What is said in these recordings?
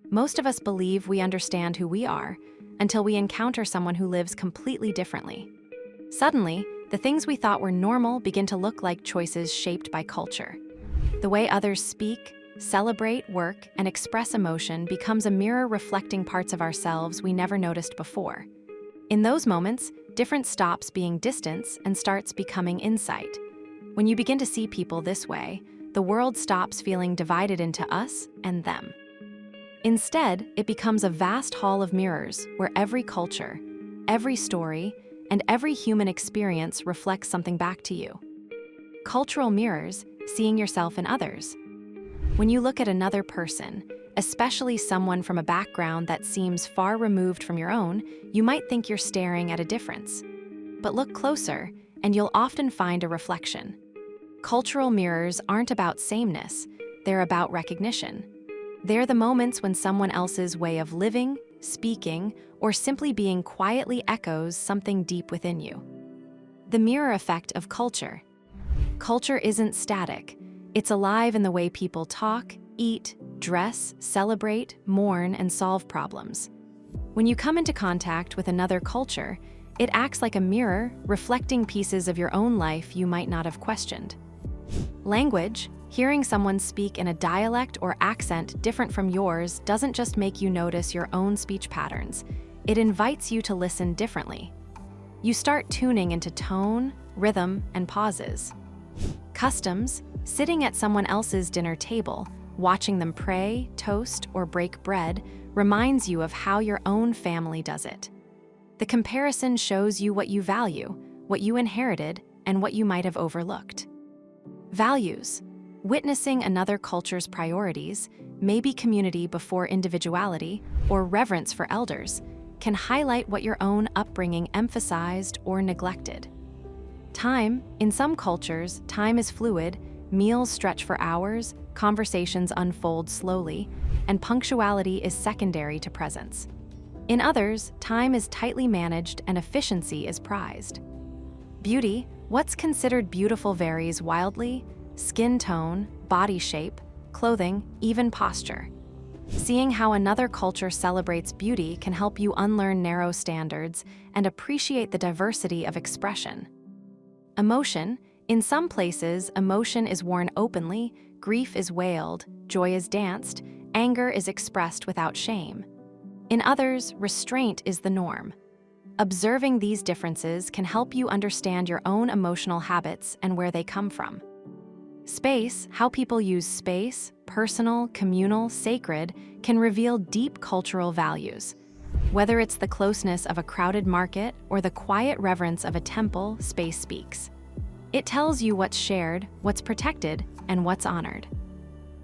Most of us believe we understand who we are until we encounter someone who lives completely differently. Suddenly, the things we thought were normal begin to look like choices shaped by culture. The way others speak, celebrate, work, and express emotion becomes a mirror reflecting parts of ourselves we never noticed before. In those moments, difference stops being distance and starts becoming insight. When you begin to see people this way, the world stops feeling divided into us and them. Instead, it becomes a vast hall of mirrors where every culture, every story, and every human experience reflects something back to you. Cultural mirrors, seeing yourself in others. When you look at another person, especially someone from a background that seems far removed from your own, you might think you're staring at a difference. But look closer, and you'll often find a reflection. Cultural mirrors aren't about sameness, they're about recognition. They're the moments when someone else's way of living, speaking, or simply being quietly echoes something deep within you. The mirror effect of culture. Culture isn't static. It's alive in the way people talk, eat, dress, celebrate, mourn, and solve problems. When you come into contact with another culture, it acts like a mirror, reflecting pieces of your own life you might not have questioned. Language. Hearing someone speak in a dialect or accent different from yours doesn't just make you notice your own speech patterns, it invites you to listen differently. You start tuning into tone, rhythm, and pauses. Customs. Sitting at someone else's dinner table, watching them pray, toast, or break bread reminds you of how your own family does it. The comparison shows you what you value, what you inherited, and what you might have overlooked. Values. Witnessing another culture's priorities, maybe community before individuality, or reverence for elders, can highlight what your own upbringing emphasized or neglected. Time. In some cultures, time is fluid, meals stretch for hours, conversations unfold slowly, and punctuality is secondary to presence. In others, time is tightly managed and efficiency is prized. Beauty. What's considered beautiful varies wildly. Skin tone, body shape, clothing, even posture. Seeing how another culture celebrates beauty can help you unlearn narrow standards and appreciate the diversity of expression. Emotion. In some places, emotion is worn openly, grief is wailed, joy is danced, anger is expressed without shame. In others, restraint is the norm. Observing these differences can help you understand your own emotional habits and where they come from. Space, how people use space, personal, communal, sacred, can reveal deep cultural values. Whether it's the closeness of a crowded market or the quiet reverence of a temple, space speaks. It tells you what's shared, what's protected, and what's honored.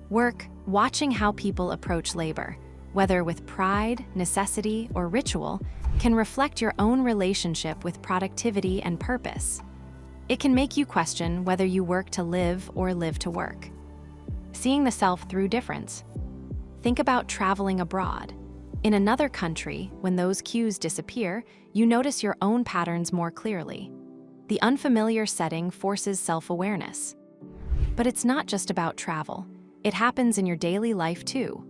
Work, watching how people approach labor, whether with pride, necessity, or ritual, can reflect your own relationship with productivity and purpose. It can make you question whether you work to live or live to work. Seeing the self through difference. Think about traveling abroad. In another country, when those cues disappear, you notice your own patterns more clearly. The unfamiliar setting forces self-awareness. But it's not just about travel. It happens in your daily life too.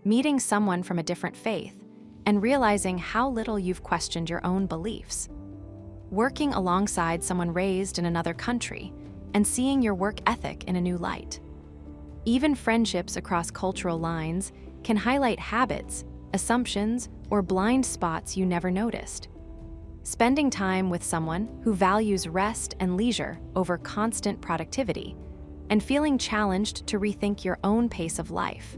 Meeting someone from a different faith and realizing how little you've questioned your own beliefs. Working alongside someone raised in another country and seeing your work ethic in a new light. Even friendships across cultural lines can highlight habits, assumptions, or blind spots you never noticed. Spending time with someone who values rest and leisure over constant productivity, and feeling challenged to rethink your own pace of life.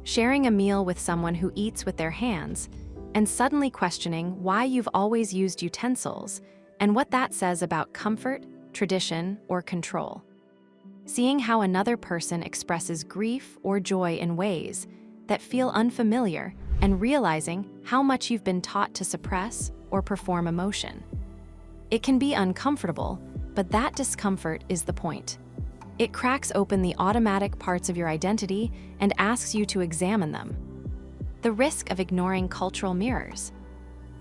Sharing a meal with someone who eats with their hands, and suddenly questioning why you've always used utensils and what that says about comfort, tradition, or control. Seeing how another person expresses grief or joy in ways that feel unfamiliar and realizing how much you've been taught to suppress or perform emotion. It can be uncomfortable, but that discomfort is the point. It cracks open the automatic parts of your identity and asks you to examine them. The risk of ignoring cultural mirrors.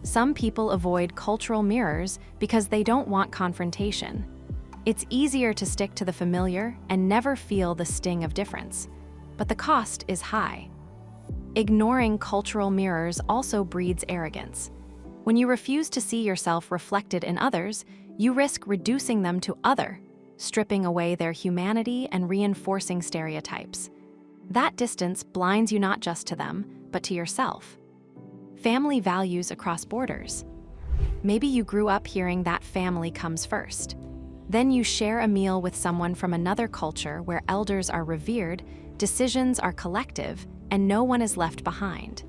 Some people avoid cultural mirrors because they don't want confrontation. It's easier to stick to the familiar and never feel the sting of difference, but the cost is high. Ignoring cultural mirrors also breeds arrogance. When you refuse to see yourself reflected in others, you risk reducing them to other, stripping away their humanity and reinforcing stereotypes. That distance blinds you not just to them, but to yourself. Family values across borders. Maybe you grew up hearing that family comes first. Then you share a meal with someone from another culture where elders are revered, decisions are collective, and no one is left behind.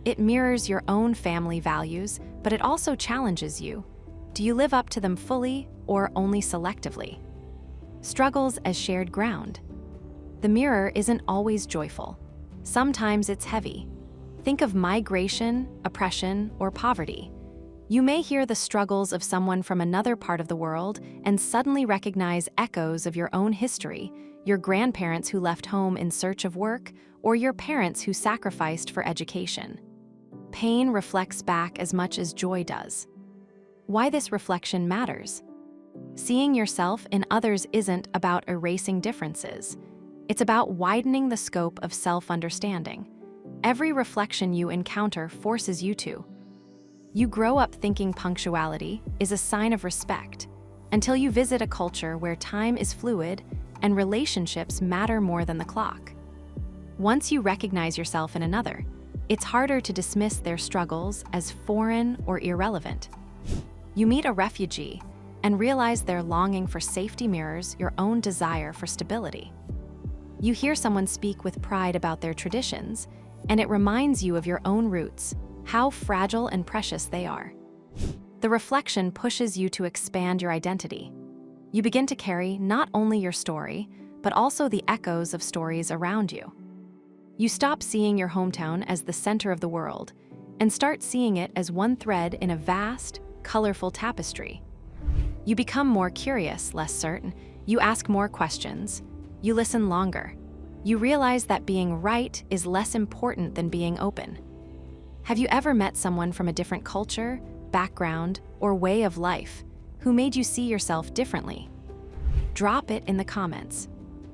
It mirrors your own family values, but it also challenges you. Do you live up to them fully or only selectively? Struggles as shared ground. The mirror isn't always joyful. Sometimes it's heavy. Think of migration, oppression, or poverty. You may hear the struggles of someone from another part of the world and suddenly recognize echoes of your own history, your grandparents who left home in search of work, or your parents who sacrificed for education. Pain reflects back as much as joy does. Why this reflection matters? Seeing yourself in others isn't about erasing differences. It's about widening the scope of self-understanding. Every reflection you encounter forces you to. You grow up thinking punctuality is a sign of respect, until you visit a culture where time is fluid and relationships matter more than the clock. Once you recognize yourself in another, it's harder to dismiss their struggles as foreign or irrelevant. You meet a refugee and realize their longing for safety mirrors your own desire for stability. You hear someone speak with pride about their traditions, and it reminds you of your own roots, how fragile and precious they are. The reflection pushes you to expand your identity. You begin to carry not only your story, but also the echoes of stories around you. You stop seeing your hometown as the center of the world and start seeing it as one thread in a vast, colorful tapestry. You become more curious, less certain. You ask more questions. You listen longer. You realize that being right is less important than being open. Have you ever met someone from a different culture, background, or way of life who made you see yourself differently? Drop it in the comments.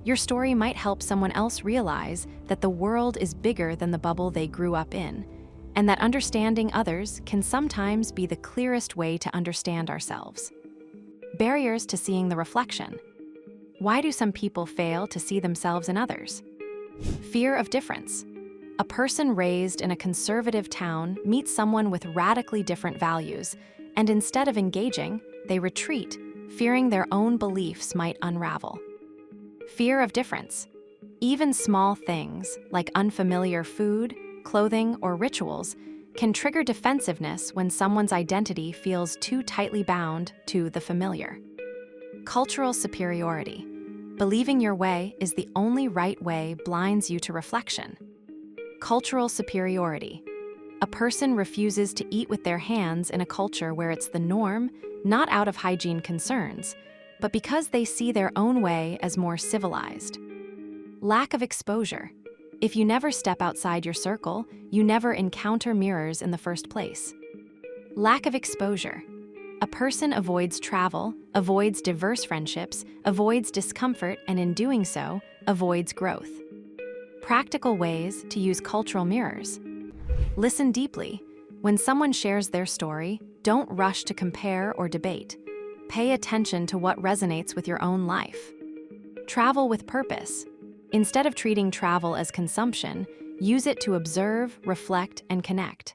Your story might help someone else realize that the world is bigger than the bubble they grew up in, and that understanding others can sometimes be the clearest way to understand ourselves. Barriers to seeing the reflection. Why do some people fail to see themselves in others? Fear of difference. A person raised in a conservative town meets someone with radically different values, and instead of engaging, they retreat, fearing their own beliefs might unravel. Fear of difference. Even small things, like unfamiliar food, clothing, or rituals, can trigger defensiveness when someone's identity feels too tightly bound to the familiar. Cultural superiority. Believing your way is the only right way blinds you to reflection. Cultural superiority. A person refuses to eat with their hands in a culture where it's the norm, not out of hygiene concerns, but because they see their own way as more civilized. Lack of exposure. If you never step outside your circle, you never encounter mirrors in the first place. Lack of exposure. A person avoids travel, avoids diverse friendships, avoids discomfort, and in doing so, avoids growth. Practical ways to use cultural mirrors. Listen deeply. When someone shares their story, don't rush to compare or debate. Pay attention to what resonates with your own life. Travel with purpose. Instead of treating travel as consumption, use it to observe, reflect, and connect.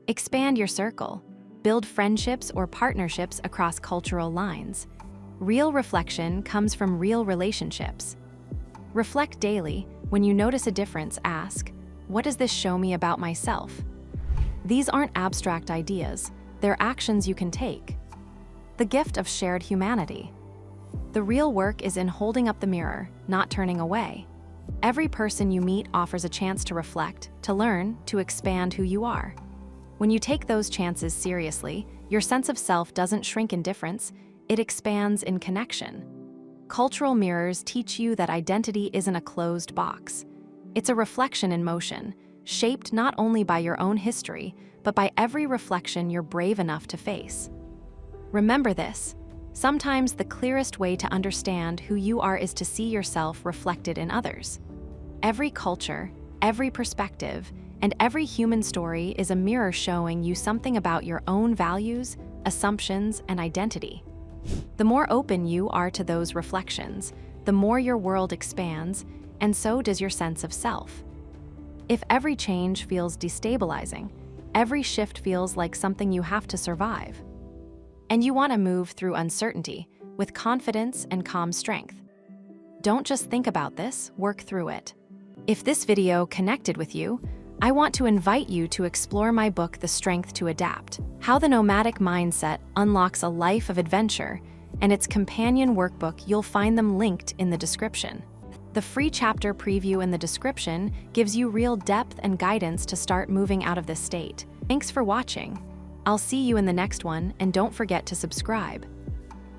Expand your circle. Build friendships or partnerships across cultural lines. Real reflection comes from real relationships. Reflect daily. When you notice a difference, ask, what does this show me about myself? These aren't abstract ideas, they're actions you can take. The gift of shared humanity. The real work is in holding up the mirror, not turning away. Every person you meet offers a chance to reflect, to learn, to expand who you are. When you take those chances seriously, your sense of self doesn't shrink in difference, it expands in connection. Cultural mirrors teach you that identity isn't a closed box. It's a reflection in motion, shaped not only by your own history, but by every reflection you're brave enough to face. Remember this. Sometimes the clearest way to understand who you are is to see yourself reflected in others. Every culture, every perspective, and every human story is a mirror showing you something about your own values, assumptions, and identity. The more open you are to those reflections, the more your world expands, and so does your sense of self. If every change feels destabilizing, every shift feels like something you have to survive. And you want to move through uncertainty with confidence and calm strength. Don't just think about this, work through it. If this video connected with you, I want to invite you to explore my book, The Strength to Adapt: How the Nomadic Mindset Unlocks a Life of Adventure, and its companion workbook. You'll find them linked in the description. The free chapter preview in the description gives you real depth and guidance to start moving out of this state. Thanks for watching. I'll see you in the next one, and don't forget to subscribe.